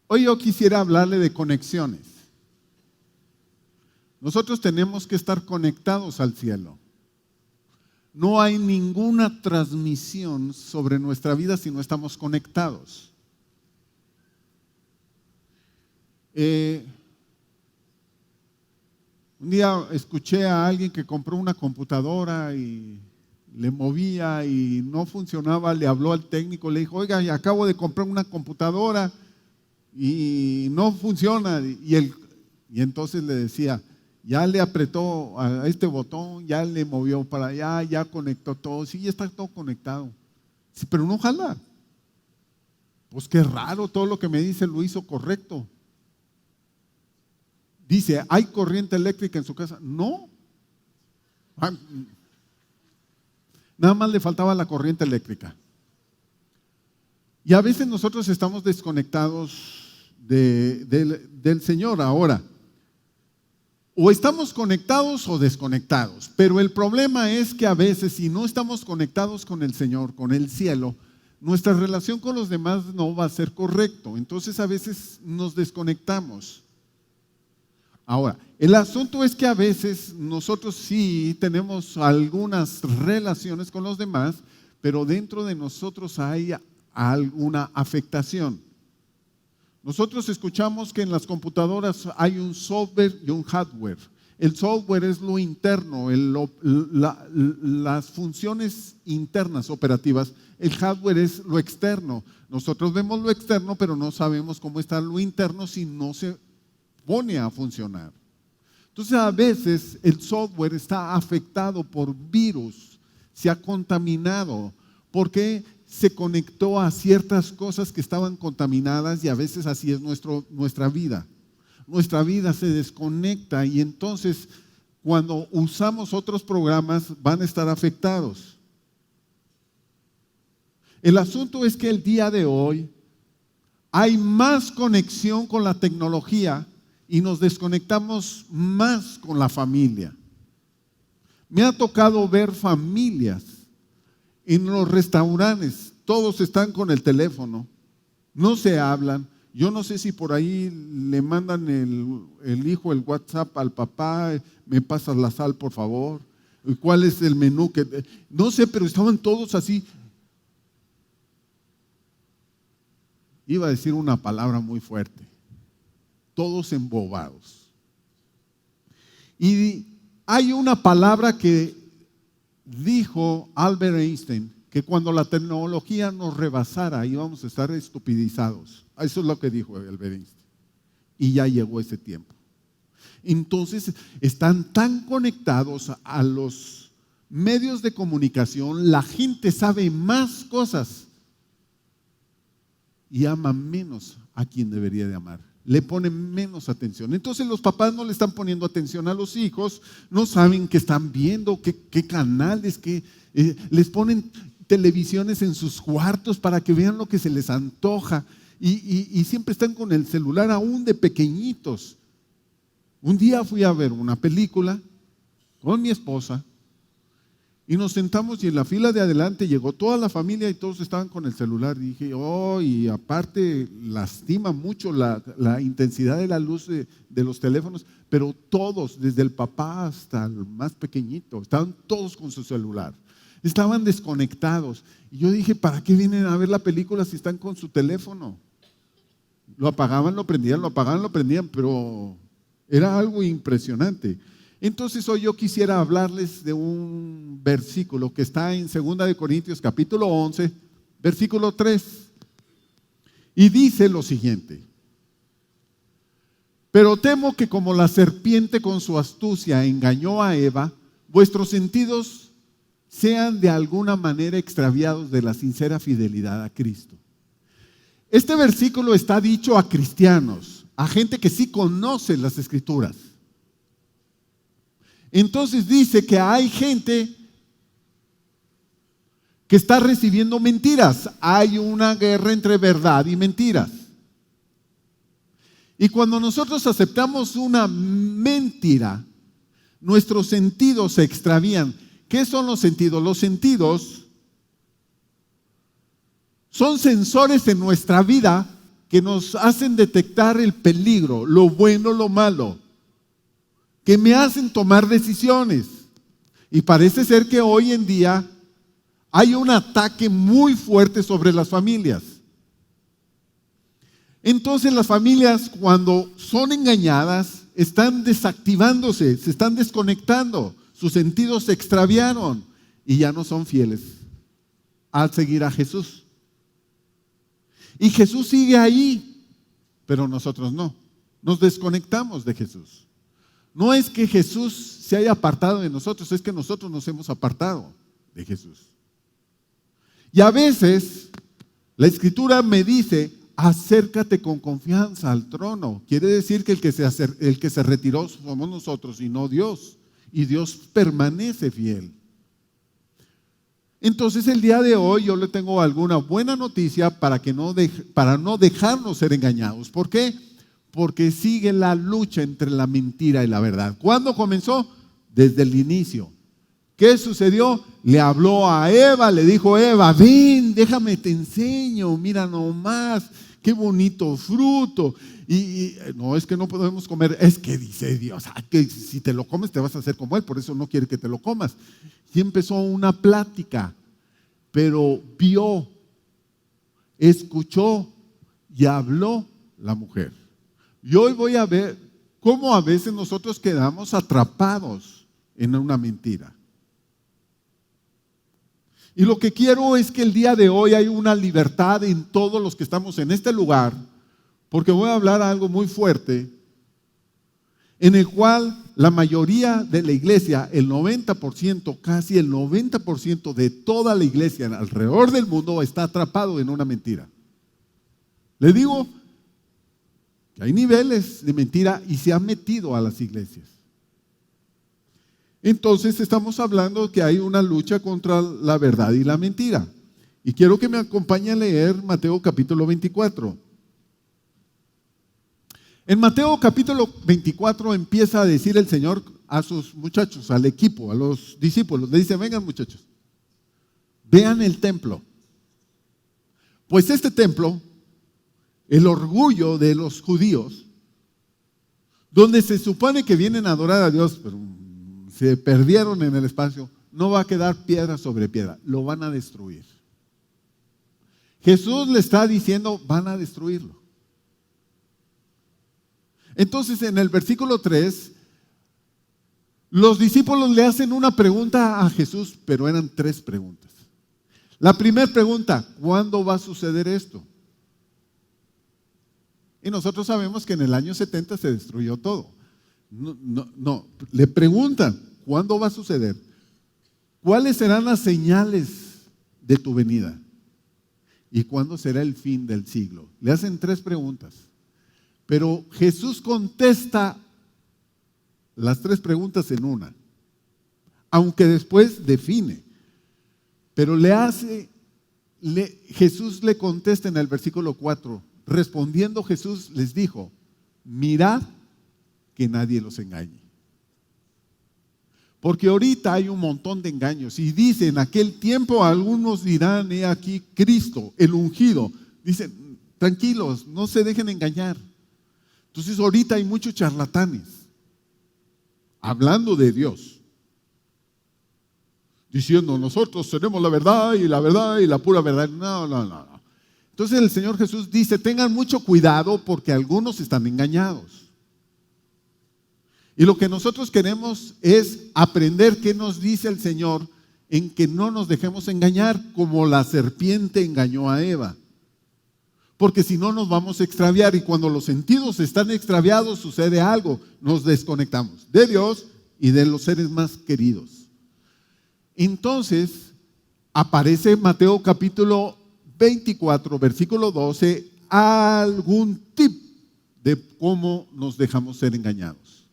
Hoy yo quisiera hablarle de conexiones. Nosotros tenemos que estar conectados al cielo. No hay ninguna transmisión sobre nuestra vida si no estamos conectados. Un día escuché a alguien que compró una computadora y le movía y no funcionaba, le habló al técnico, le dijo, oiga, acabo de comprar una computadora y no funciona. Y entonces le decía, ya le apretó a este botón, ya le movió para allá, ya conectó todo, sí, ya está todo conectado. Sí, pero no jala. Pues qué raro, todo lo que me dice lo hizo correcto. Dice, ¿hay corriente eléctrica en su casa? No. Nada más le faltaba la corriente eléctrica. Y a veces nosotros estamos desconectados del Señor ahora. O estamos conectados o desconectados. Pero el problema es que a veces si no estamos conectados con el Señor, con el cielo, nuestra relación con los demás no va a ser correcto. Entonces a veces nos desconectamos. Ahora, el asunto es que a veces nosotros sí tenemos algunas relaciones con los demás, pero dentro de nosotros hay alguna afectación. Nosotros escuchamos que en las computadoras hay un software y un hardware. El software es lo interno, las funciones internas operativas. El hardware es lo externo. Nosotros vemos lo externo, pero no sabemos cómo está lo interno si no se pone a funcionar. Entonces a veces el software está afectado por virus, se ha contaminado, porque se conectó a ciertas cosas que estaban contaminadas y a veces así es nuestra vida. Nuestra vida se desconecta y entonces cuando usamos otros programas van a estar afectados. El asunto es que el día de hoy hay más conexión con la tecnología y nos desconectamos más con la familia. Me ha tocado ver familias en los restaurantes, todos están con el teléfono, no se hablan. Yo no sé si por ahí le mandan el hijo el WhatsApp al papá, me pasas la sal por favor, ¿cuál es el menú? No sé, pero estaban todos así. Iba a decir una palabra muy fuerte. Todos embobados. Y hay una palabra que dijo Albert Einstein, que cuando la tecnología nos rebasara íbamos a estar estupidizados. Eso es lo que dijo Albert Einstein. Y ya llegó ese tiempo. Entonces están tan conectados a los medios de comunicación, la gente sabe más cosas y ama menos a quien debería de amar. Le ponen menos atención. Entonces los papás no le están poniendo atención a los hijos, no saben qué están viendo, qué canales, les ponen televisiones en sus cuartos para que vean lo que se les antoja y siempre están con el celular aún de pequeñitos. Un día fui a ver una película con mi esposa y nos sentamos y en la fila de adelante llegó toda la familia y todos estaban con el celular. Y dije, y aparte lastima mucho la intensidad de la luz de los teléfonos, pero todos, desde el papá hasta el más pequeñito, estaban todos con su celular. Estaban desconectados. Y yo dije, ¿para qué vienen a ver la película si están con su teléfono? Lo apagaban, lo prendían, lo apagaban, lo prendían, pero era algo impresionante. Entonces hoy yo quisiera hablarles de un versículo que está en 2 Corintios capítulo 11, versículo 3. Y dice lo siguiente: pero temo que como la serpiente con su astucia engañó a Eva, vuestros sentidos sean de alguna manera extraviados de la sincera fidelidad a Cristo. Este versículo está dicho a cristianos, a gente que sí conoce las Escrituras. Entonces dice que hay gente que está recibiendo mentiras. Hay una guerra entre verdad y mentiras. Y cuando nosotros aceptamos una mentira, nuestros sentidos se extravían. ¿Qué son los sentidos? Los sentidos son sensores en nuestra vida que nos hacen detectar el peligro, lo bueno, lo malo, que me hacen tomar decisiones. Y parece ser que hoy en día hay un ataque muy fuerte sobre las familias. Entonces las familias, cuando son engañadas, están desactivándose, se están desconectando, sus sentidos se extraviaron y ya no son fieles al seguir a Jesús. Y Jesús sigue ahí, pero nosotros no. Nos desconectamos de Jesús. No es que Jesús se haya apartado de nosotros, es que nosotros nos hemos apartado de Jesús. Y a veces la Escritura me dice: acércate con confianza al trono. Quiere decir que el que se retiró somos nosotros y no Dios. Y Dios permanece fiel. Entonces el día de hoy yo le tengo alguna buena noticia para no dejarnos ser engañados. ¿Por qué? Porque sigue la lucha entre la mentira y la verdad. ¿Cuándo comenzó? Desde el inicio. ¿Qué sucedió? Le habló a Eva, le dijo: Eva, ven, déjame te enseño, mira nomás, qué bonito fruto. Y no, es que no podemos comer, es que dice Dios, que si te lo comes te vas a hacer como Él, por eso no quiere que te lo comas. Y empezó una plática, pero vio, escuchó y habló la mujer. Y hoy voy a ver cómo a veces nosotros quedamos atrapados en una mentira. Y lo que quiero es que el día de hoy hay una libertad en todos los que estamos en este lugar, porque voy a hablar algo muy fuerte, en el cual la mayoría de la iglesia, el 90%, casi el 90% de toda la iglesia alrededor del mundo está atrapado en una mentira. Le digo que hay niveles de mentira y se han metido a las iglesias. Entonces estamos hablando que hay una lucha contra la verdad y la mentira. Y quiero que me acompañe a leer Mateo capítulo 24. En Mateo capítulo 24 empieza a decir el Señor a sus muchachos, al equipo, a los discípulos. Le dice: vengan muchachos, vean el templo. Pues este templo, el orgullo de los judíos, donde se supone que vienen a adorar a Dios, pero se perdieron en el espacio, no va a quedar piedra sobre piedra, lo van a destruir. Jesús le está diciendo: van a destruirlo. Entonces en el versículo 3, los discípulos le hacen una pregunta a Jesús, pero eran 3 preguntas. La primera pregunta: ¿cuándo va a suceder esto? Y nosotros sabemos que en el año 70 se destruyó todo. No, le preguntan: ¿cuándo va a suceder? ¿Cuáles serán las señales de tu venida? ¿Y cuándo será el fin del siglo? Le hacen 3 preguntas. Pero Jesús contesta las 3 preguntas en una, aunque después define. Pero Jesús le contesta en el versículo 4. Respondiendo Jesús les dijo: mirad que nadie los engañe. Porque ahorita hay un montón de engaños. Y dice: en aquel tiempo algunos dirán: he aquí Cristo, el ungido. Dicen: tranquilos, no se dejen engañar. Entonces ahorita hay muchos charlatanes hablando de Dios, diciendo: nosotros tenemos la verdad y la pura verdad. No. Entonces el Señor Jesús dice: tengan mucho cuidado porque algunos están engañados. Y lo que nosotros queremos es aprender qué nos dice el Señor, en que no nos dejemos engañar como la serpiente engañó a Eva. Porque si no nos vamos a extraviar, y cuando los sentidos están extraviados sucede algo: nos desconectamos de Dios y de los seres más queridos. Entonces aparece Mateo capítulo 24, versículo 12, algún tip de cómo nos dejamos ser engañados.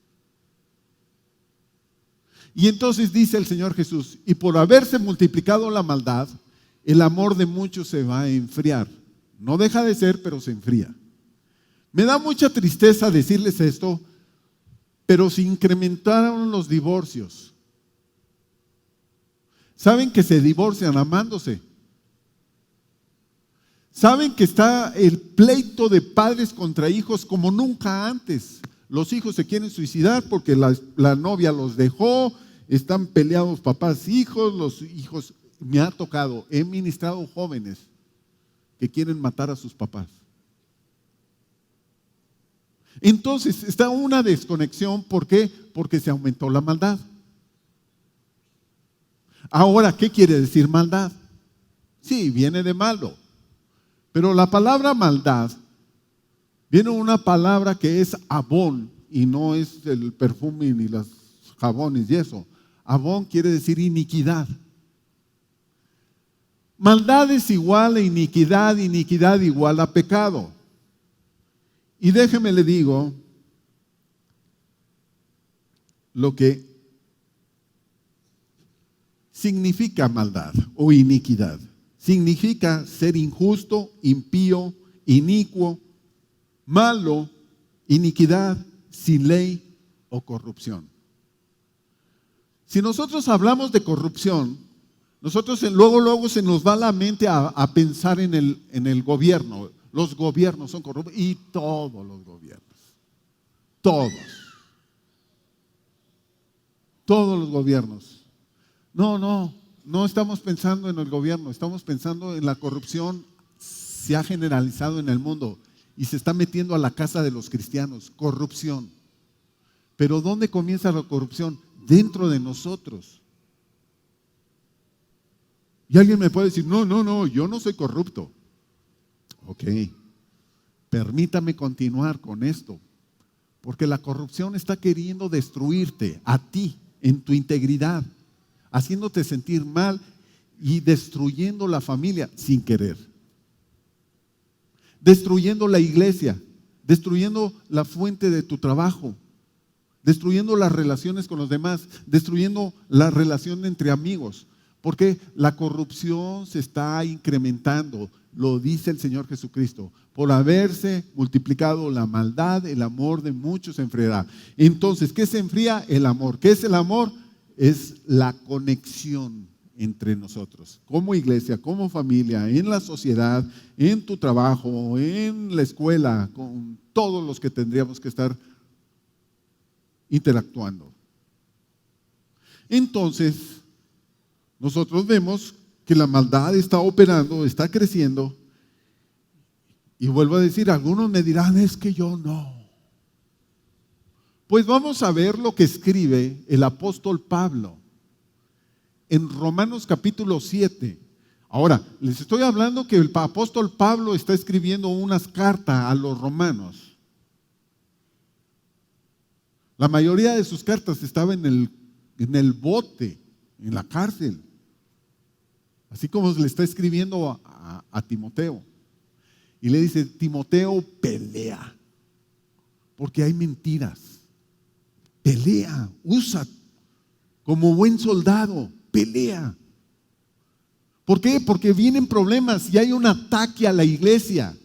Y entonces dice el Señor Jesús: y por haberse multiplicado la maldad, el amor de muchos se va a enfriar. No deja de ser, pero se enfría. Me da mucha tristeza decirles esto, pero se incrementaron los divorcios. ¿Saben que se divorcian amándose? Saben que está el pleito de padres contra hijos como nunca antes. Los hijos se quieren suicidar porque la novia los dejó, están peleados papás, hijos, los hijos. Me ha tocado, he ministrado jóvenes que quieren matar a sus papás. Entonces está una desconexión, ¿por qué? Porque se aumentó la maldad. Ahora, ¿qué quiere decir maldad? Sí, viene de malo. Pero la palabra maldad viene una palabra que es abón y no es el perfume ni los jabones y eso. Abón quiere decir iniquidad. Maldad es igual a iniquidad, iniquidad igual a pecado. Y déjeme le digo lo que significa maldad o iniquidad. Significa ser injusto, impío, inicuo, malo, iniquidad, sin ley o corrupción. Si nosotros hablamos de corrupción, nosotros luego se nos va la mente a pensar en el gobierno. Los gobiernos son corruptos y todos los gobiernos. Todos los gobiernos. No estamos pensando en el gobierno, estamos pensando en la corrupción. Se ha generalizado en el mundo y se está metiendo a la casa de los cristianos. Corrupción. Pero ¿dónde comienza la corrupción? Dentro de nosotros. Y alguien me puede decir, no, yo no soy corrupto. Ok, permítame continuar con esto, porque la corrupción está queriendo destruirte a ti, en tu integridad, haciéndote sentir mal y destruyendo la familia sin querer, destruyendo la iglesia, destruyendo la fuente de tu trabajo, destruyendo las relaciones con los demás, destruyendo la relación entre amigos, porque la corrupción se está incrementando. Lo dice el Señor Jesucristo, por haberse multiplicado la maldad, el amor de muchos se enfriará. Entonces, ¿qué se enfría? El amor. ¿Qué es el amor? Es la conexión entre nosotros, como iglesia, como familia, en la sociedad, en tu trabajo, en la escuela, con todos los que tendríamos que estar interactuando. Entonces, nosotros vemos que la maldad está operando, está creciendo. Y vuelvo a decir, algunos me dirán, es que yo no. Pues vamos a ver lo que escribe el apóstol Pablo en Romanos capítulo 7. Ahora, les estoy hablando que el apóstol Pablo está escribiendo unas cartas a los romanos. La mayoría de sus cartas estaba en el bote, en la cárcel. Así como le está escribiendo a Timoteo. Y le dice, Timoteo, pelea. Porque hay mentiras. Pelea, usa como buen soldado, pelea. ¿Por qué? Porque vienen problemas y hay un ataque a la iglesia.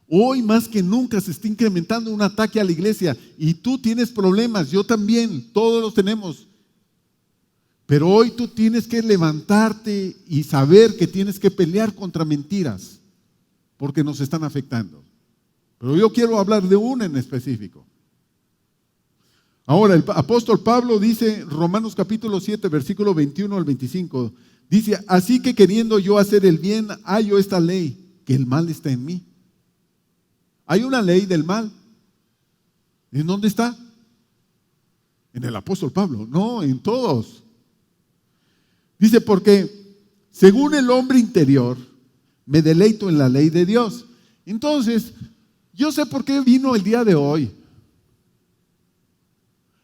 Hoy más que nunca se está incrementando un ataque a la iglesia. Y tú tienes problemas, yo también, todos los tenemos. Pero hoy tú tienes que levantarte y saber que tienes que pelear contra mentiras, porque nos están afectando. Pero yo quiero hablar de una en específico. Ahora, el apóstol Pablo dice, Romanos capítulo 7, versículo 21 al 25, dice, así que queriendo yo hacer el bien, hallo esta ley, que el mal está en mí. Hay una ley del mal. ¿En dónde está? En el apóstol Pablo. No, en todos. Dice, porque según el hombre interior, me deleito en la ley de Dios. Entonces, yo sé por qué vino el día de hoy.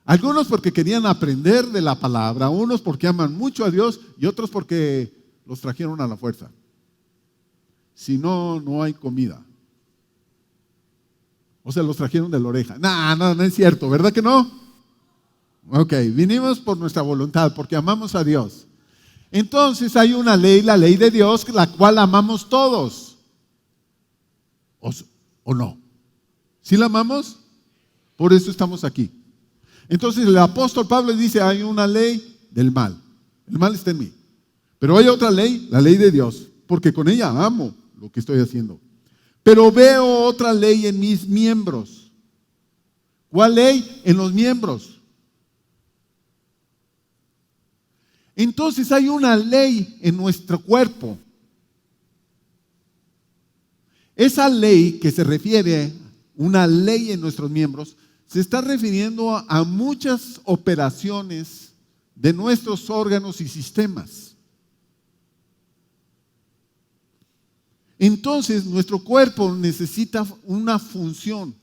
Algunos porque querían aprender de la palabra, unos porque aman mucho a Dios y otros porque los trajeron a la fuerza. Si no, no hay comida. O sea, los trajeron de la oreja. No es cierto, ¿verdad que no? Ok, vinimos por nuestra voluntad, porque amamos a Dios. Entonces hay una ley, la ley de Dios, la cual amamos todos. ¿O no? ¿Sí la amamos? Por eso estamos aquí. Entonces el apóstol Pablo dice, hay una ley del mal. El mal está en mí. Pero hay otra ley, la ley de Dios, porque con ella amo, lo que estoy haciendo. Pero veo otra ley en mis miembros. ¿Cuál ley? En los miembros. Entonces hay una ley en nuestro cuerpo. Esa ley que se refiere, una ley en nuestros miembros, se está refiriendo a muchas operaciones de nuestros órganos y sistemas. Entonces, nuestro cuerpo necesita una función.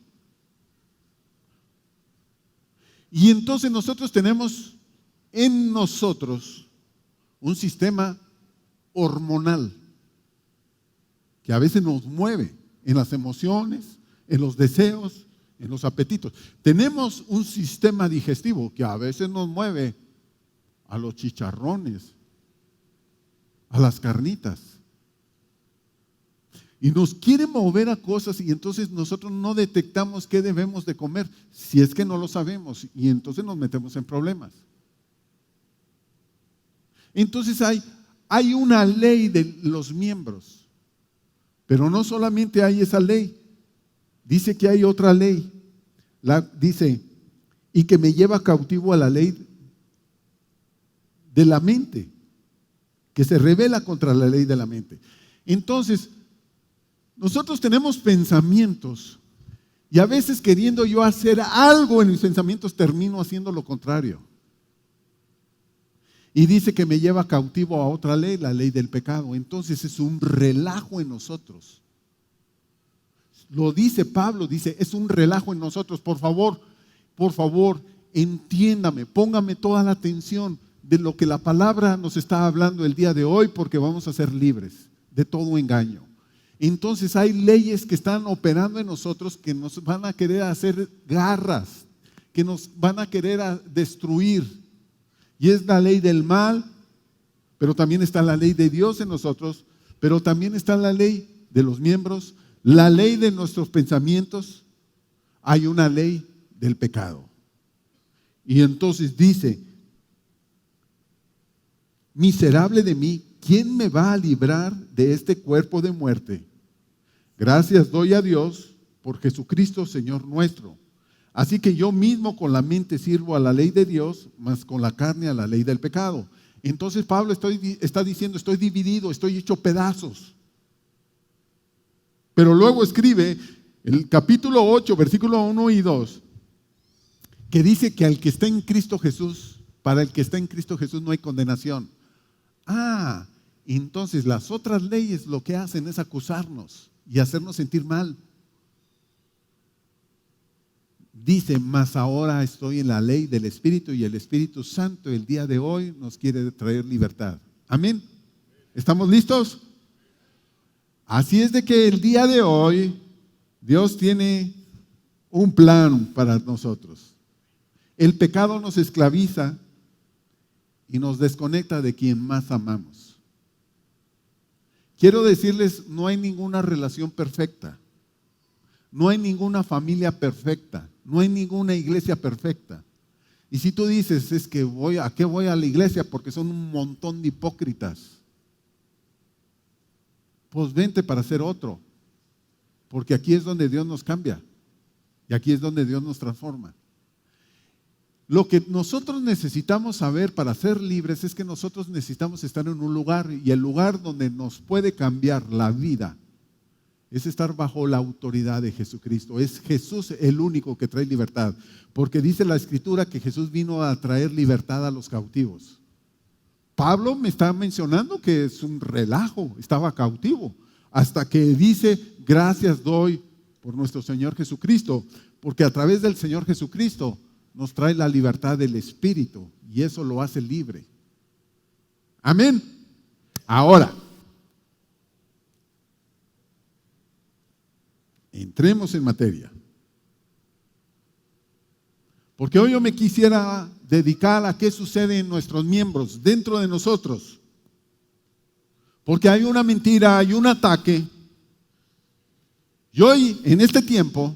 Y entonces nosotros tenemos en nosotros un sistema hormonal que a veces nos mueve en las emociones, en los deseos, en los apetitos. Tenemos un sistema digestivo que a veces nos mueve a los chicharrones, a las carnitas. Y nos quiere mover a cosas y entonces nosotros no detectamos qué debemos de comer, si es que no lo sabemos, y entonces nos metemos en problemas. Entonces hay una ley de los miembros, pero no solamente hay esa ley, dice que hay otra ley, dice, y que me lleva cautivo a la ley de la mente, que se revela contra la ley de la mente. Entonces, nosotros tenemos pensamientos y a veces queriendo yo hacer algo en mis pensamientos termino haciendo lo contrario. Y dice que me lleva cautivo a otra ley, la ley del pecado. Entonces es un relajo en nosotros. Lo dice Pablo, dice, es un relajo en nosotros. Por favor, entiéndame, póngame toda la atención de lo que la palabra nos está hablando el día de hoy, porque vamos a ser libres de todo engaño. Entonces hay leyes que están operando en nosotros que nos van a querer hacer garras, que nos van a querer destruir. Y es la ley del mal, pero también está la ley de Dios en nosotros, pero también está la ley de los miembros, la ley de nuestros pensamientos. Hay una ley del pecado. Y entonces dice, miserable de mí, ¿quién me va a librar de este cuerpo de muerte? Gracias doy a Dios por Jesucristo, Señor nuestro. Así que yo mismo con la mente sirvo a la ley de Dios, mas con la carne a la ley del pecado. Entonces Pablo está diciendo, estoy dividido, estoy hecho pedazos. Pero luego escribe el capítulo 8, versículo 1 y 2, que dice que al que está en Cristo Jesús, para el que está en Cristo Jesús no hay condenación. Entonces las otras leyes lo que hacen es acusarnos y hacernos sentir mal. Dice, mas ahora estoy en la ley del Espíritu y el Espíritu Santo el día de hoy nos quiere traer libertad. Amén. ¿Estamos listos? Así es de que el día de hoy Dios tiene un plan para nosotros. El pecado nos esclaviza y nos desconecta de quien más amamos. Quiero decirles, no hay ninguna relación perfecta, no hay ninguna familia perfecta, no hay ninguna iglesia perfecta. Y si tú dices, es que ¿a qué voy a la iglesia? Porque son un montón de hipócritas. Pues vente para ser otro, porque aquí es donde Dios nos cambia y aquí es donde Dios nos transforma. Lo que nosotros necesitamos saber para ser libres es que nosotros necesitamos estar en un lugar, y el lugar donde nos puede cambiar la vida es estar bajo la autoridad de Jesucristo. Es Jesús el único que trae libertad, porque dice la Escritura que Jesús vino a traer libertad a los cautivos. Pablo me está mencionando que es un relajo, estaba cautivo, hasta que dice, gracias doy por nuestro Señor Jesucristo, porque a través del Señor Jesucristo nos trae la libertad del Espíritu y eso lo hace libre. Amén. Ahora, entremos en materia. Porque hoy yo me quisiera dedicar a qué sucede en nuestros miembros, dentro de nosotros. Porque hay una mentira, hay un ataque. Y hoy, en este tiempo,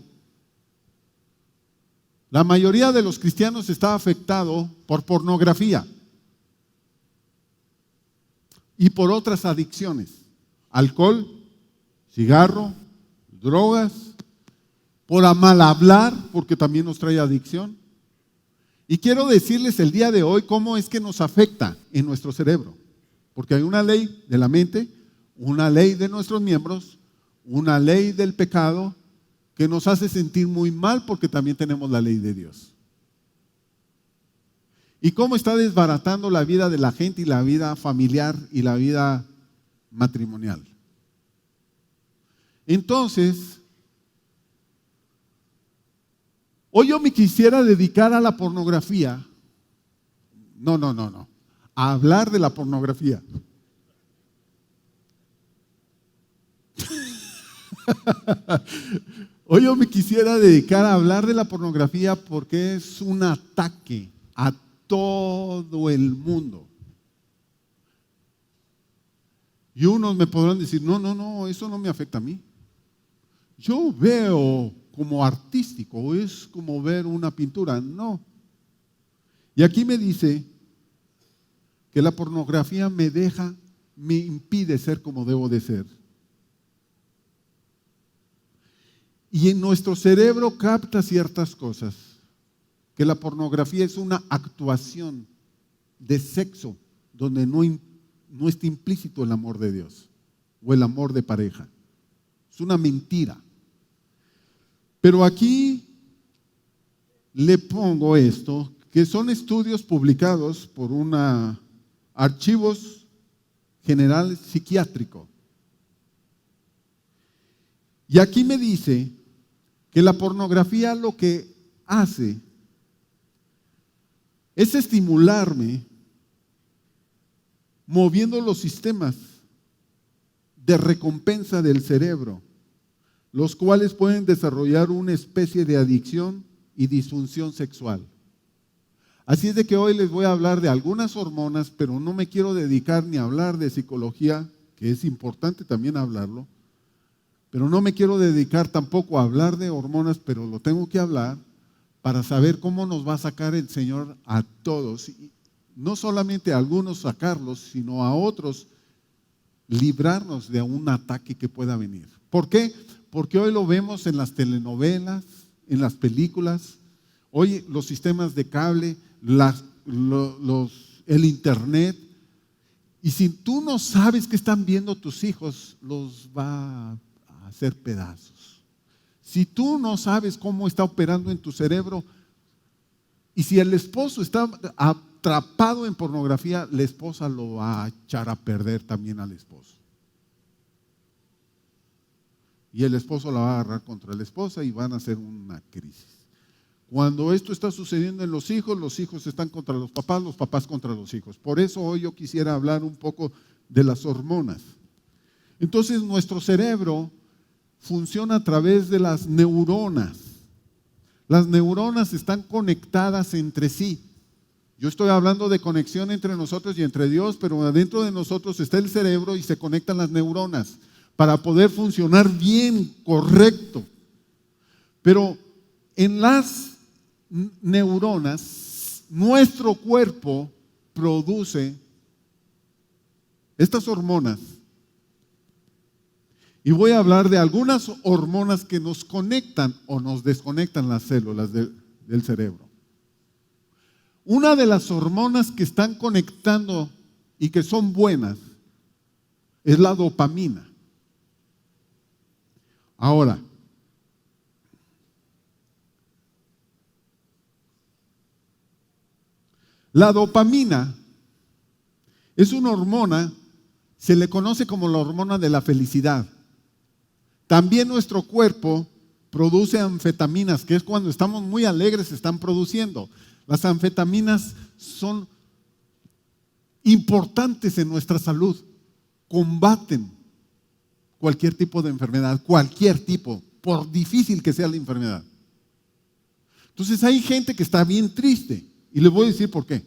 la mayoría de los cristianos está afectado por pornografía y por otras adicciones, alcohol, cigarro, drogas, por mal hablar, porque también nos trae adicción. Y quiero decirles el día de hoy cómo es que nos afecta en nuestro cerebro. Porque hay una ley de la mente, una ley de nuestros miembros, una ley del pecado que nos hace sentir muy mal porque también tenemos la ley de Dios. Y cómo está desbaratando la vida de la gente y la vida familiar y la vida matrimonial. Entonces, hoy yo me quisiera dedicar a la pornografía. No. A hablar de la pornografía. Hoy yo me quisiera dedicar a hablar de la pornografía porque es un ataque a todo el mundo. Y unos me podrán decir, no, eso no me afecta a mí. Yo veo como artístico, es como ver una pintura, no. Y aquí me dice que la pornografía me impide ser como debo de ser. Y en nuestro cerebro capta ciertas cosas, que la pornografía es una actuación de sexo donde no está implícito el amor de Dios o el amor de pareja. Es una mentira. Pero aquí le pongo esto, que son estudios publicados por Archivos General Psiquiátrico. Y aquí me dice que la pornografía lo que hace es estimularme moviendo los sistemas de recompensa del cerebro, los cuales pueden desarrollar una especie de adicción y disfunción sexual. Así es de que hoy les voy a hablar de algunas hormonas, pero no me quiero dedicar ni a hablar de psicología, que es importante también hablarlo, pero no me quiero dedicar tampoco a hablar de hormonas, pero lo tengo que hablar para saber cómo nos va a sacar el Señor a todos. Y no solamente a algunos sacarlos, sino a otros librarnos de un ataque que pueda venir. ¿Por qué? Porque hoy lo vemos en las telenovelas, en las películas, hoy los sistemas de cable, el internet, y si tú no sabes qué están viendo tus hijos, los va a hacer pedazos. Si tú no sabes cómo está operando en tu cerebro, y si el esposo está atrapado en pornografía, la esposa lo va a echar a perder también al esposo. Y el esposo la va a agarrar contra la esposa y van a hacer una crisis. Cuando esto está sucediendo en los hijos están contra los papás contra los hijos. Por eso hoy yo quisiera hablar un poco de las hormonas. Entonces nuestro cerebro funciona a través de las neuronas. Las neuronas están conectadas entre sí. Yo estoy hablando de conexión entre nosotros y entre Dios, pero adentro de nosotros está el cerebro y se conectan las neuronas para poder funcionar bien, correcto. Pero en las neuronas, nuestro cuerpo produce estas hormonas. Y voy a hablar de algunas hormonas que nos conectan o nos desconectan las células del cerebro. Una de las hormonas que están conectando y que son buenas es la dopamina. Ahora, la dopamina es una hormona, se le conoce como la hormona de la felicidad. También nuestro cuerpo produce anfetaminas, que es cuando estamos muy alegres, se están produciendo. Las anfetaminas son importantes en nuestra salud, combaten cualquier tipo de enfermedad, cualquier tipo, por difícil que sea la enfermedad. Entonces hay gente que está bien triste, y les voy a decir por qué.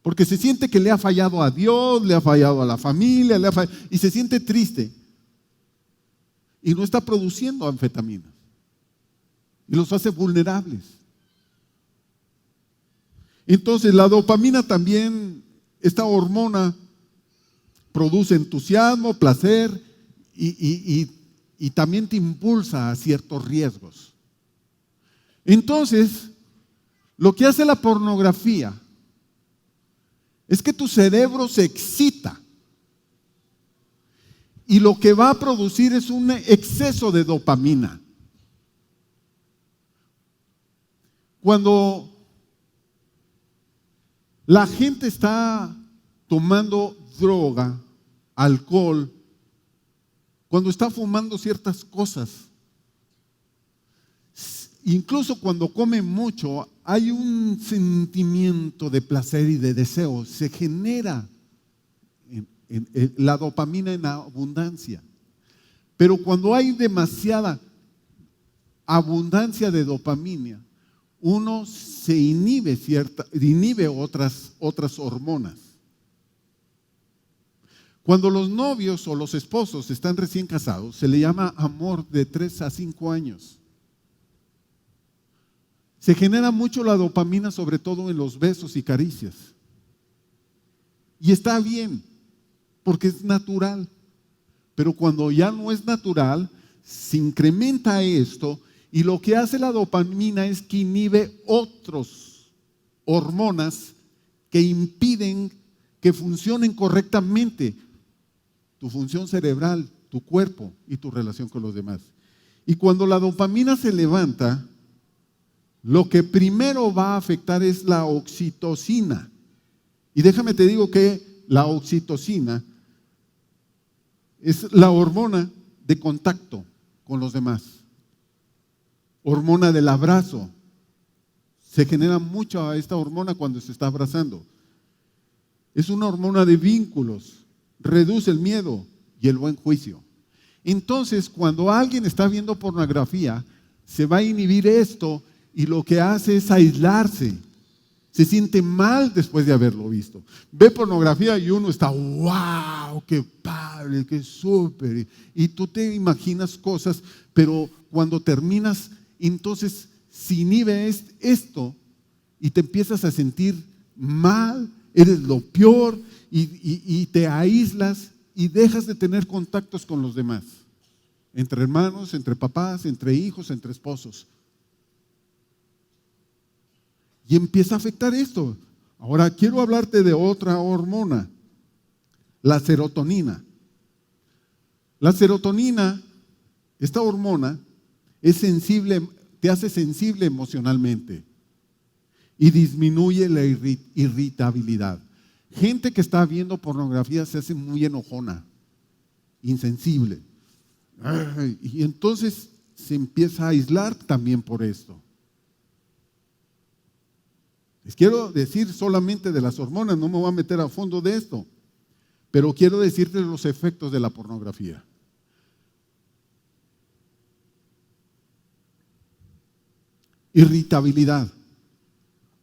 Porque se siente que le ha fallado a Dios, le ha fallado a la familia, y se siente triste. Y no está produciendo anfetaminas. Y los hace vulnerables. Entonces la dopamina también, esta hormona, produce entusiasmo, placer y también te impulsa a ciertos riesgos. Entonces, lo que hace la pornografía es que tu cerebro se excita y lo que va a producir es un exceso de dopamina. Cuando la gente está tomando droga, alcohol, cuando está fumando ciertas cosas, incluso cuando come mucho, hay un sentimiento de placer y de deseo. Se genera la dopamina en abundancia. Pero cuando hay demasiada abundancia de dopamina, uno se inhibe otras hormonas. Cuando los novios o los esposos están recién casados, se le llama amor de 3 a 5 años. Se genera mucho la dopamina, sobre todo en los besos y caricias. Y está bien, porque es natural. Pero cuando ya no es natural, se incrementa esto y lo que hace la dopamina es que inhibe otras hormonas que impiden que funcionen correctamente tu función cerebral, tu cuerpo y tu relación con los demás. Y cuando la dopamina se levanta, lo que primero va a afectar es la oxitocina. Y déjame te digo que la oxitocina es la hormona de contacto con los demás. Hormona del abrazo. Se genera mucho esta hormona cuando se está abrazando. Es una hormona de vínculos. Reduce el miedo y el buen juicio. Entonces, cuando alguien está viendo pornografía, se va a inhibir esto y lo que hace es aislarse. Se siente mal después de haberlo visto. Ve pornografía y uno está, wow, qué padre, qué súper. Y tú te imaginas cosas, pero cuando terminas, entonces se inhibe esto y te empiezas a sentir mal, eres lo peor y te aíslas y dejas de tener contactos con los demás. Entre hermanos, entre papás, entre hijos, entre esposos. Y empieza a afectar esto. Ahora quiero hablarte de otra hormona, la serotonina. La serotonina, esta hormona, es sensible, te hace sensible emocionalmente y disminuye la irritabilidad. Gente que está viendo pornografía se hace muy enojona, insensible. Y entonces se empieza a aislar también por esto. Les quiero decir solamente de las hormonas, no me voy a meter a fondo de esto, pero quiero decirte los efectos de la pornografía. Irritabilidad,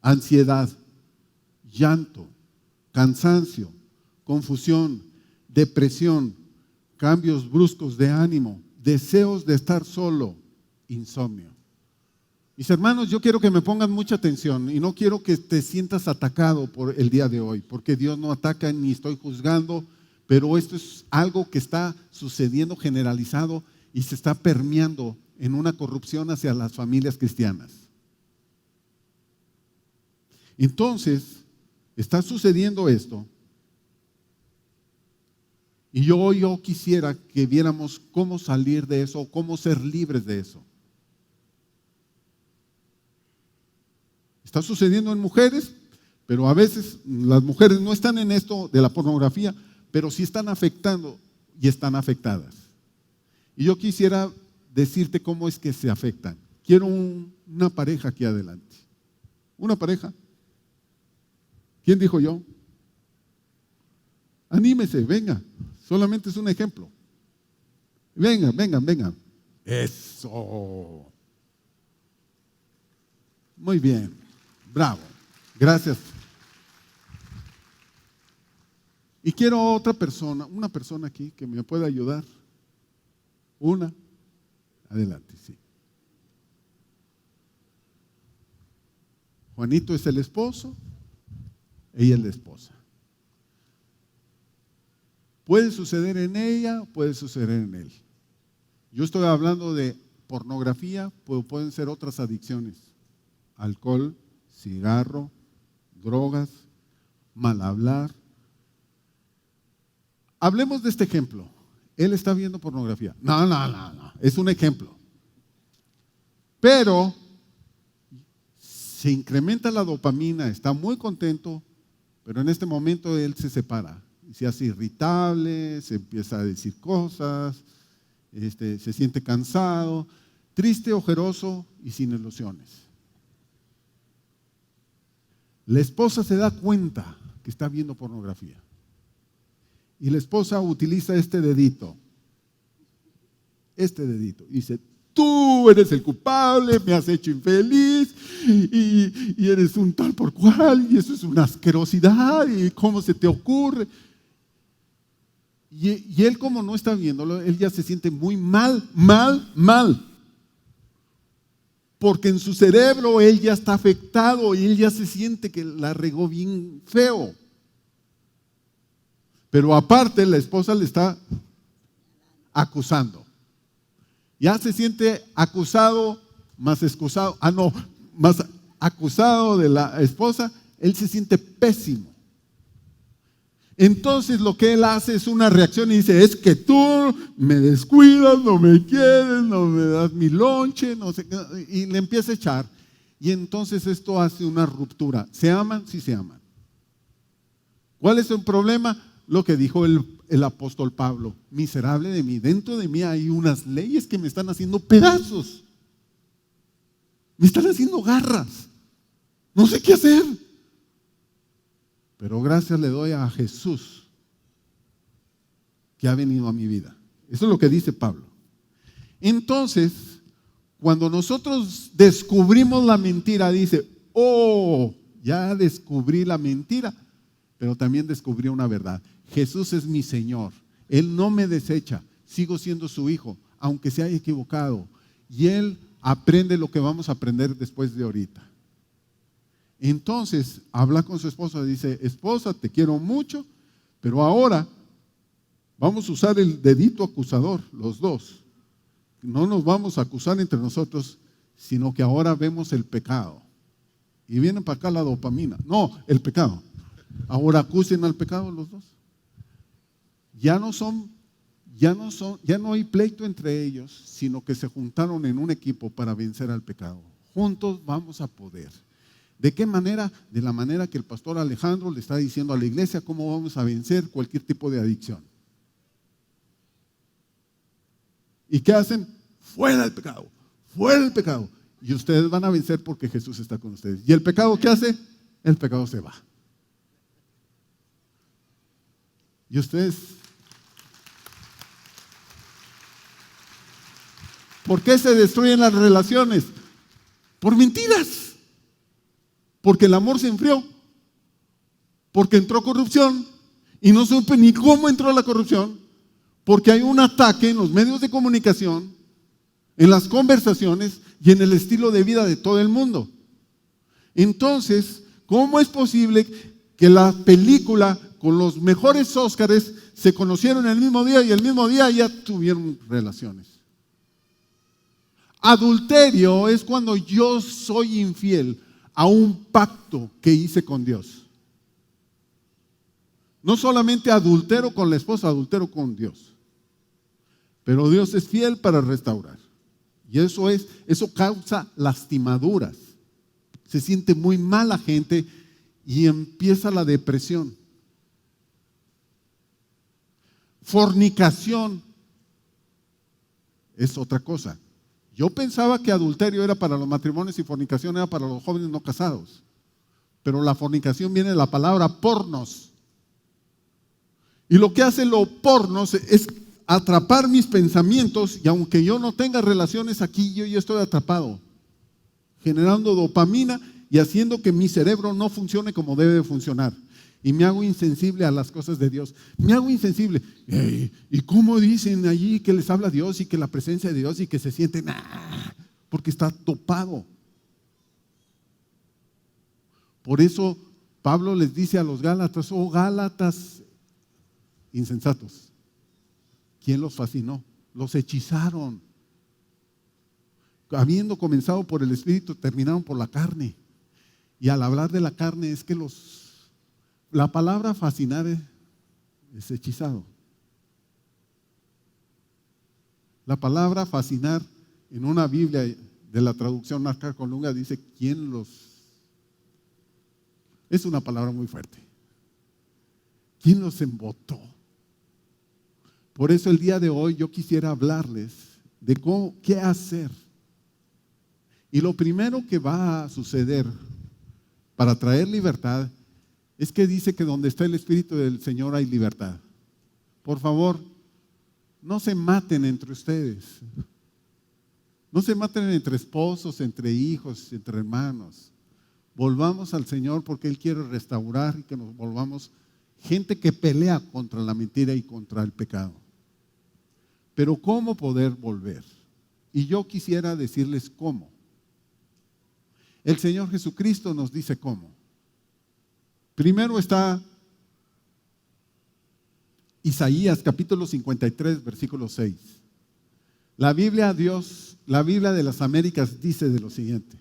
ansiedad, llanto, cansancio, confusión, depresión, cambios bruscos de ánimo, deseos de estar solo, insomnio. Mis hermanos, yo quiero que me pongan mucha atención y no quiero que te sientas atacado por el día de hoy, porque Dios no ataca ni estoy juzgando, pero esto es algo que está sucediendo generalizado y se está permeando en una corrupción hacia las familias cristianas. Entonces, está sucediendo esto y yo quisiera que viéramos cómo salir de eso, cómo ser libres de eso. Está sucediendo en mujeres, pero a veces las mujeres no están en esto de la pornografía, pero sí están afectando y están afectadas. Y yo quisiera decirte cómo es que se afectan. Quiero una pareja aquí adelante. Una pareja. ¿Quién dijo yo? Anímese, venga. Solamente es un ejemplo. Venga. Eso. Muy bien. Bravo. Gracias. Y quiero otra persona, una persona aquí que me pueda ayudar. Una. Adelante, sí. Juanito es el esposo, ella es la esposa. Puede suceder en ella, puede suceder en él. Yo estoy hablando de pornografía, pero pueden ser otras adicciones. Alcohol, cigarro, drogas, mal hablar. Hablemos de este ejemplo. Él está viendo pornografía. No. Es un ejemplo. Pero se incrementa la dopamina, está muy contento, pero en este momento él se separa. Se hace irritable, se empieza a decir cosas, se siente cansado, triste, ojeroso y sin ilusiones. La esposa se da cuenta que está viendo pornografía. Y la esposa utiliza este dedito. Y dice: tú eres el culpable, me has hecho infeliz y eres un tal por cual y eso es una asquerosidad y cómo se te ocurre. Y él, como no está viéndolo, él ya se siente muy mal. Porque en su cerebro él ya está afectado y él ya se siente que la regó bien feo. Pero aparte la esposa le está acusando. Ya se siente acusado, más excusado. Más acusado de la esposa, él se siente pésimo. Entonces lo que él hace es una reacción y dice: es que tú me descuidas, no me quieres, no me das mi lonche, no sé qué, y le empieza a echar. Y entonces esto hace una ruptura. ¿Se aman? Sí se aman. ¿Cuál es el problema? Lo que dijo el apóstol Pablo: miserable de mí, dentro de mí hay unas leyes que me están haciendo pedazos, me están haciendo garras, no sé qué hacer. Pero gracias le doy a Jesús que ha venido a mi vida. Eso es lo que dice Pablo. Entonces, cuando nosotros descubrimos la mentira, dice: oh, ya descubrí la mentira, pero también descubrí una verdad. Jesús es mi Señor. Él no me desecha. Sigo siendo su hijo, aunque se haya equivocado. Y Él aprende lo que vamos a aprender después de ahorita. Entonces, habla con su esposa y dice: esposa, te quiero mucho, pero ahora vamos a usar el dedito acusador, los dos. No nos vamos a acusar entre nosotros, sino que ahora vemos el pecado. Y viene para acá la dopamina. No, el pecado. Ahora acusen al pecado los dos. Ya no hay pleito entre ellos, sino que se juntaron en un equipo para vencer al pecado. Juntos vamos a poder. ¿De qué manera? De la manera que el pastor Alejandro le está diciendo a la iglesia cómo vamos a vencer cualquier tipo de adicción. ¿Y qué hacen? Fuera el pecado, fuera el pecado. Y ustedes van a vencer porque Jesús está con ustedes. ¿Y el pecado qué hace? El pecado se va. Y ustedes, ¿por qué se destruyen las relaciones? Por mentiras. Porque el amor se enfrió, porque entró corrupción y no supe ni cómo entró la corrupción, porque hay un ataque en los medios de comunicación, en las conversaciones y en el estilo de vida de todo el mundo. Entonces, ¿cómo es posible que la película con los mejores Óscares se conocieron el mismo día y el mismo día ya tuvieron relaciones? Adulterio es cuando yo soy infiel a un pacto que hice con Dios. No solamente adultero con la esposa, adultero con Dios. Pero Dios es fiel para restaurar. Y eso causa lastimaduras. Se siente muy mal la gente y empieza la depresión. Fornicación es otra cosa. Yo pensaba que adulterio era para los matrimonios y fornicación era para los jóvenes no casados. Pero la fornicación viene de la palabra pornos. Y lo que hace lo pornos es atrapar mis pensamientos, y aunque yo no tenga relaciones aquí, yo ya estoy atrapado, generando dopamina y haciendo que mi cerebro no funcione como debe de funcionar. Y me hago insensible a las cosas de Dios. Me hago insensible. ¿Y cómo dicen allí que les habla Dios y que la presencia de Dios y que se sienten? Porque está topado. Por eso Pablo les dice a los Gálatas: oh Gálatas, insensatos. ¿Quién los fascinó? Los hechizaron. Habiendo comenzado por el Espíritu, terminaron por la carne. Y al hablar de la carne es que la palabra fascinar es hechizado. La palabra fascinar en una Biblia de la traducción Narca Colunga dice ¿quién los? Es una palabra muy fuerte. ¿Quién los embotó? Por eso el día de hoy yo quisiera hablarles de qué hacer. Y lo primero que va a suceder para traer libertad es que dice que donde está el Espíritu del Señor hay libertad. Por favor, no se maten entre ustedes. No se maten entre esposos, entre hijos, entre hermanos. Volvamos al Señor porque Él quiere restaurar y que nos volvamos gente que pelea contra la mentira y contra el pecado. Pero ¿cómo poder volver? Y yo quisiera decirles cómo. El Señor Jesucristo nos dice cómo. Primero está Isaías capítulo 53, versículo 6. La Biblia de las Américas dice de lo siguiente.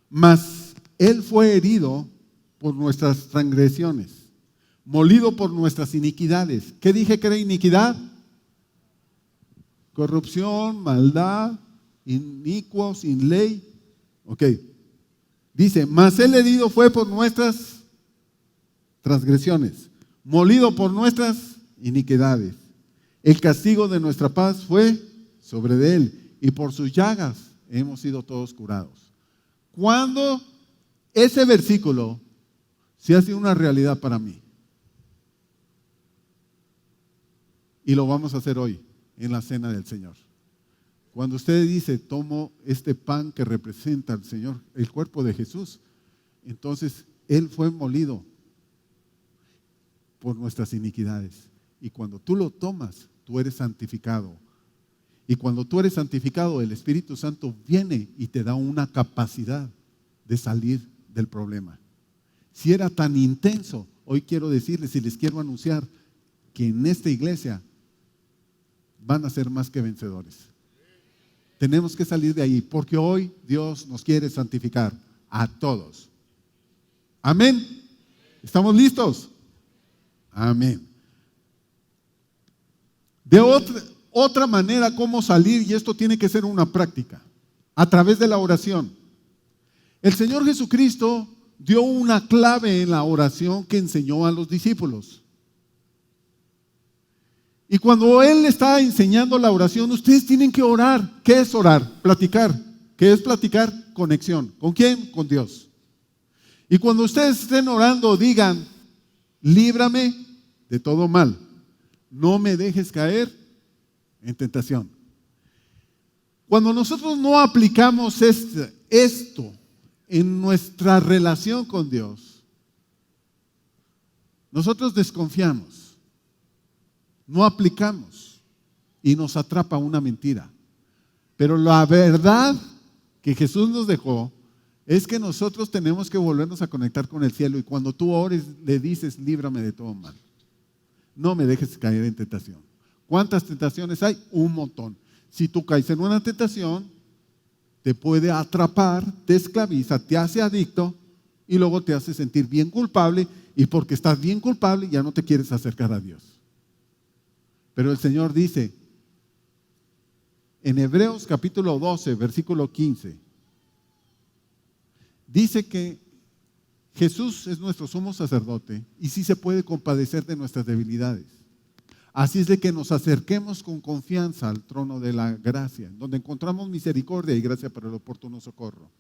Mas Él fue herido por nuestras transgresiones, molido por nuestras iniquidades. ¿Qué dije que era iniquidad? Corrupción, maldad, inicuo, sin ley. Ok. Dice, mas Él herido fue por nuestras transgresiones, molido por nuestras iniquidades. El castigo de nuestra paz fue sobre de Él, y por sus llagas hemos sido todos curados. Cuando ese versículo se hace una realidad para mí, y lo vamos a hacer hoy en la cena del Señor. Cuando usted dice, tomo este pan que representa al Señor, el cuerpo de Jesús, entonces Él fue molido por nuestras iniquidades. Y cuando tú lo tomas, tú eres santificado. Y cuando tú eres santificado, el Espíritu Santo viene y te da una capacidad de salir del problema. Si era tan intenso, hoy quiero decirles y les quiero anunciar que en esta iglesia van a ser más que vencedores. Tenemos que salir de ahí, porque hoy Dios nos quiere santificar a todos. Amén. ¿Estamos listos? Amén. De otra manera, ¿cómo salir? Y esto tiene que ser una práctica, a través de la oración. El Señor Jesucristo dio una clave en la oración que enseñó a los discípulos. Y cuando Él está enseñando la oración, ustedes tienen que orar. ¿Qué es orar? Platicar. ¿Qué es platicar? Conexión. ¿Con quién? Con Dios. Y cuando ustedes estén orando, digan, líbrame de todo mal. No me dejes caer en tentación. Cuando nosotros no aplicamos esto en nuestra relación con Dios, nosotros desconfiamos. No aplicamos y nos atrapa una mentira. Pero la verdad que Jesús nos dejó es que nosotros tenemos que volvernos a conectar con el cielo y cuando tú ores le dices, líbrame de todo mal. No me dejes caer en tentación. ¿Cuántas tentaciones hay? Un montón. Si tú caes en una tentación, te puede atrapar, te esclaviza, te hace adicto y luego te hace sentir bien culpable y porque estás bien culpable ya no te quieres acercar a Dios. Pero el Señor dice, en Hebreos capítulo 12, versículo 15, dice que Jesús es nuestro sumo sacerdote y sí se puede compadecer de nuestras debilidades. Así es de que nos acerquemos con confianza al trono de la gracia, donde encontramos misericordia y gracia para el oportuno socorro.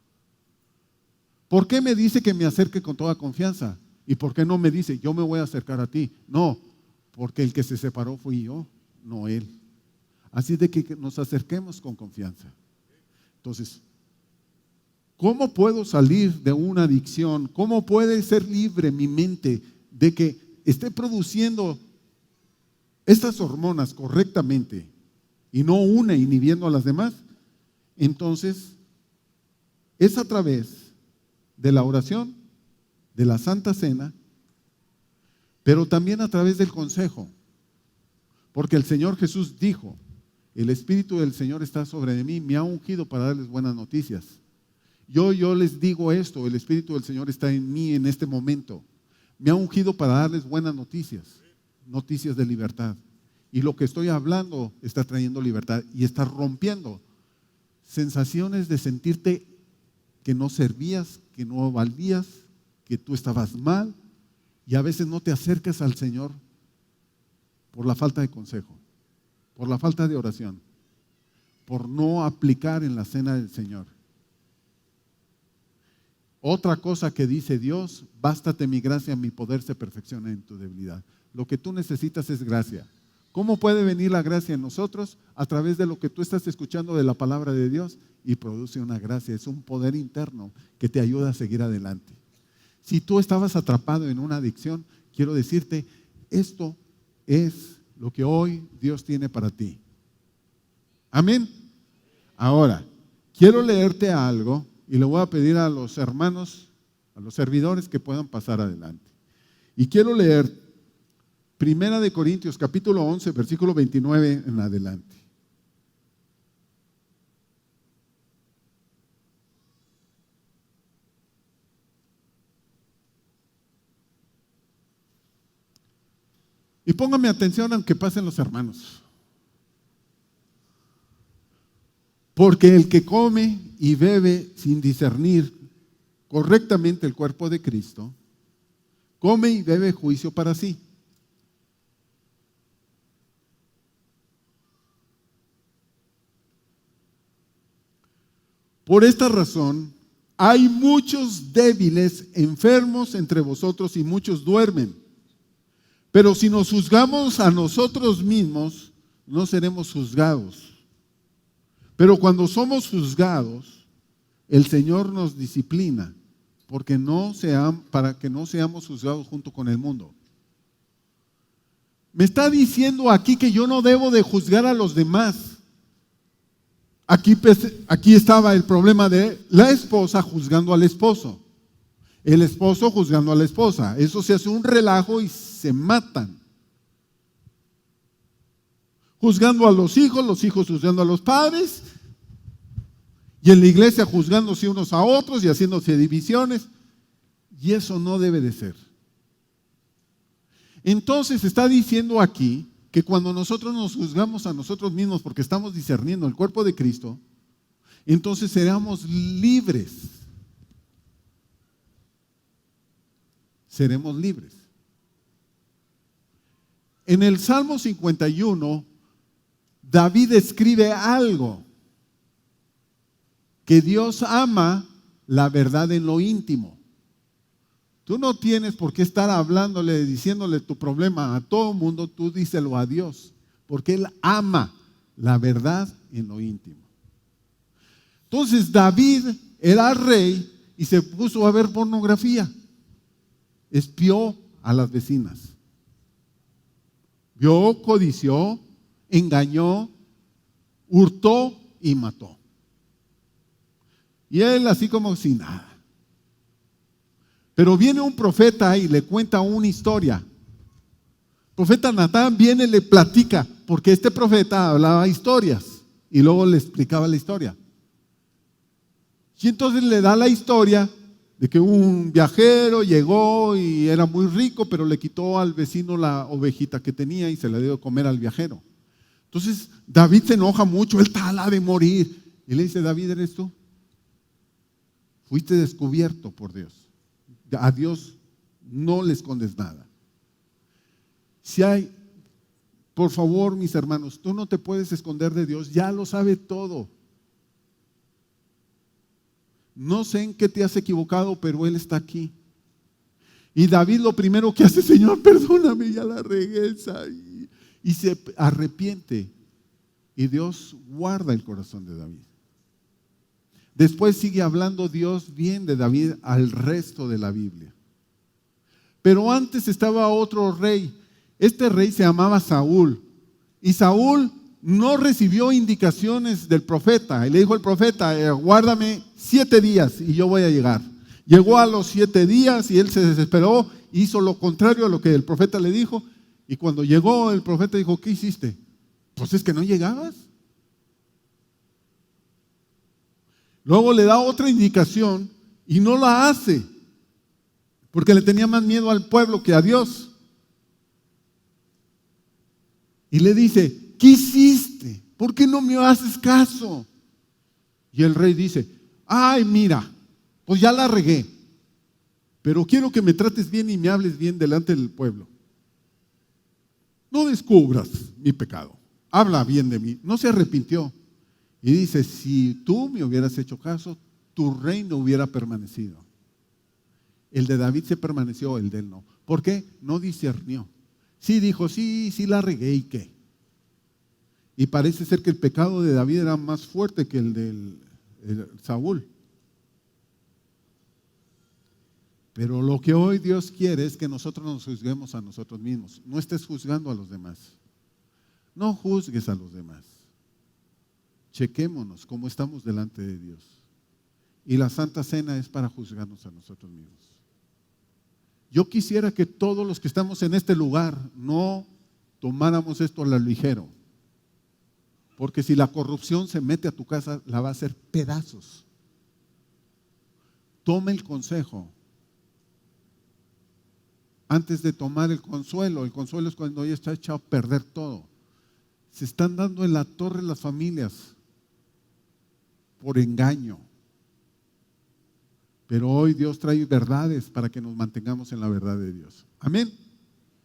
¿Por qué me dice que me acerque con toda confianza? ¿Y por qué no me dice, yo me voy a acercar a ti? No, porque el que se separó fui yo, no Él. Así de que nos acerquemos con confianza. Entonces, ¿cómo puedo salir de una adicción? ¿Cómo puede ser libre mi mente de que esté produciendo estas hormonas correctamente y no una inhibiendo a las demás? Entonces, es a través de la oración, de la Santa Cena pero también a través del consejo. Porque el Señor Jesús dijo, el Espíritu del Señor está sobre mí, me ha ungido para darles buenas noticias. Yo les digo esto, el Espíritu del Señor está en mí en este momento. Me ha ungido para darles buenas noticias, noticias de libertad. Y lo que estoy hablando está trayendo libertad y está rompiendo sensaciones de sentirte que no servías, que no valías, que tú estabas mal y a veces no te acercas al Señor por la falta de consejo, por la falta de oración, por no aplicar en la cena del Señor. Otra cosa que dice Dios, bástate mi gracia, mi poder se perfecciona en tu debilidad. Lo que tú necesitas es gracia. ¿Cómo puede venir la gracia en nosotros? A través de lo que tú estás escuchando de la palabra de Dios y produce una gracia. Es un poder interno que te ayuda a seguir adelante. Si tú estabas atrapado en una adicción, quiero decirte, esto es lo que hoy Dios tiene para ti. Amén. Ahora, quiero leerte algo y le voy a pedir a los hermanos, a los servidores que puedan pasar adelante. Y quiero leer Primera de Corintios, capítulo 11, versículo 29 en adelante. Y póngame atención aunque pasen los hermanos. Porque el que come y bebe sin discernir correctamente el cuerpo de Cristo, come y bebe juicio para sí. Por esta razón, hay muchos débiles, enfermos entre vosotros y muchos duermen. Pero si nos juzgamos a nosotros mismos, no seremos juzgados. Pero cuando somos juzgados, el Señor nos disciplina para que no seamos juzgados junto con el mundo. Me está diciendo aquí que yo no debo de juzgar a los demás. Aquí estaba el problema de la esposa juzgando al esposo, el esposo juzgando a la esposa. Eso se hace un relajo y se matan. Juzgando a los hijos juzgando a los padres, y en la iglesia juzgándose unos a otros y haciéndose divisiones. Y eso no debe de ser. Entonces está diciendo aquí que cuando nosotros nos juzgamos a nosotros mismos porque estamos discerniendo el cuerpo de Cristo, entonces seremos libres. Seremos libres. En el Salmo 51, David escribe algo, que Dios ama la verdad en lo íntimo. Tú no tienes por qué estar hablándole, diciéndole tu problema a todo el mundo, tú díselo a Dios, porque Él ama la verdad en lo íntimo. Entonces David era rey y se puso a ver pornografía, espió a las vecinas, vio, codició, engañó, hurtó y mató. Y él así como si nada. Pero viene un profeta y le cuenta una historia. El profeta Natán viene y le platica, porque este profeta hablaba historias y luego le explicaba la historia. Y entonces le da la historia de que un viajero llegó y era muy rico, pero le quitó al vecino la ovejita que tenía y se la dio a comer al viajero. Entonces David se enoja mucho, él está de morir. Y le dice, David, ¿eres tú? Fuiste descubierto por Dios. A Dios no le escondes nada. Por favor, mis hermanos, tú no te puedes esconder de Dios, ya lo sabe todo. No sé en qué te has equivocado, pero Él está aquí. Y David lo primero que hace, Señor, perdóname, ya la regué, y se arrepiente. Y Dios guarda el corazón de David. Después sigue hablando Dios bien de David al resto de la Biblia. Pero antes estaba otro rey. Este rey se llamaba Saúl. Y Saúl no recibió indicaciones del profeta. Y le dijo al profeta, guárdame 7 días y yo voy a llegar. Llegó a los 7 días y él se desesperó hizo lo contrario a lo que el profeta le dijo. Y cuando llegó el profeta dijo, ¿qué hiciste? Pues es que no llegabas. Luego le da otra indicación y no la hace, porque le tenía más miedo al pueblo que a Dios. Y le dice, ¿qué hiciste? ¿Por qué no me haces caso? Y el rey dice, ay, mira, pues ya la regué, pero quiero que me trates bien y me hables bien delante del pueblo. No descubras mi pecado, habla bien de mí. No se arrepintió. Y dice, si tú me hubieras hecho caso, tu reino hubiera permanecido. El de David se permaneció, el de él no. ¿Por qué? No discernió. Sí dijo, sí la regué, ¿y qué? Y parece ser que el pecado de David era más fuerte que el de Saúl. Pero lo que hoy Dios quiere es que nosotros nos juzguemos a nosotros mismos. No estés juzgando a los demás. No juzgues a los demás. Chequémonos cómo estamos delante de Dios. Y la Santa Cena es para juzgarnos a nosotros mismos. Yo quisiera que todos los que estamos en este lugar no tomáramos esto a la ligero. Porque si la corrupción se mete a tu casa, la va a hacer pedazos. Tome el consejo antes de tomar el consuelo. El consuelo es cuando ya está echado a perder todo. Se están dando en la torre las familias por engaño. Pero hoy Dios trae verdades para que nos mantengamos en la verdad de Dios. Amén.